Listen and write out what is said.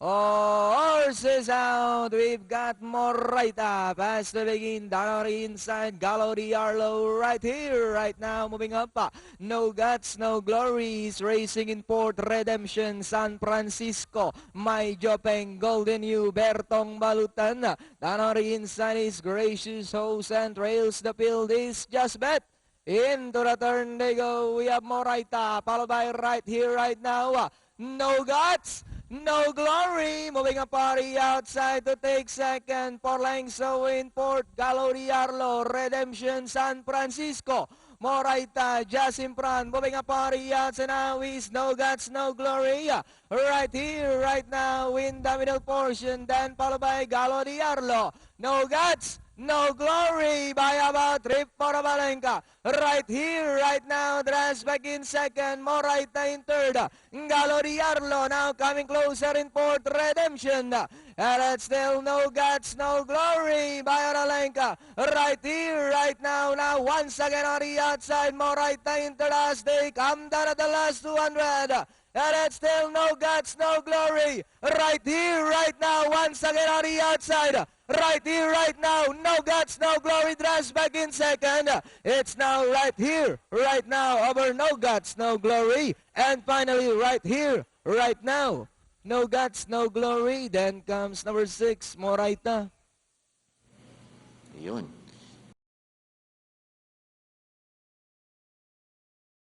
Horses out. We've got Moraita. Pass to begin. Danori inside. Galo Di Arlo right here, right now. Moving up. No Guts, No Glories. Racing in Port Redemption, San Francisco. May Jopeng, Golden U, Bertong Balutan. Danori inside is Gracious Host and trails the field is Just Bet. Into the turn they go. We have Moraita. Followed by right here, right now. No Guts. No Glory, moving a party outside to take second for Langso in Port, Galo Di Arlo, Redemption, San Francisco. Moraita just in front, moving a party outside now is No Guts, No Glory. Right here, right now in the middle portion, then followed by Galo Di Arlo. No Guts, No Glory by about 3 for Valenca. Right here, right now, Dras back in second, Moraita in third. Galo Di Arlo now coming closer in Port Redemption. And it's still No Guts, No Glory by Valenca. Right here, right now, once again on the outside, Moraita into last. They come down at the last 200. And it's still No Guts, No Glory. Right here, right now, once again on the outside. Right here, right now, No Guts, No Glory, Dras back in second. It's now right here, right now, over No Guts, No Glory. And finally, right here, right now, No Guts, No Glory. Then comes number 6, Moraita. Yun.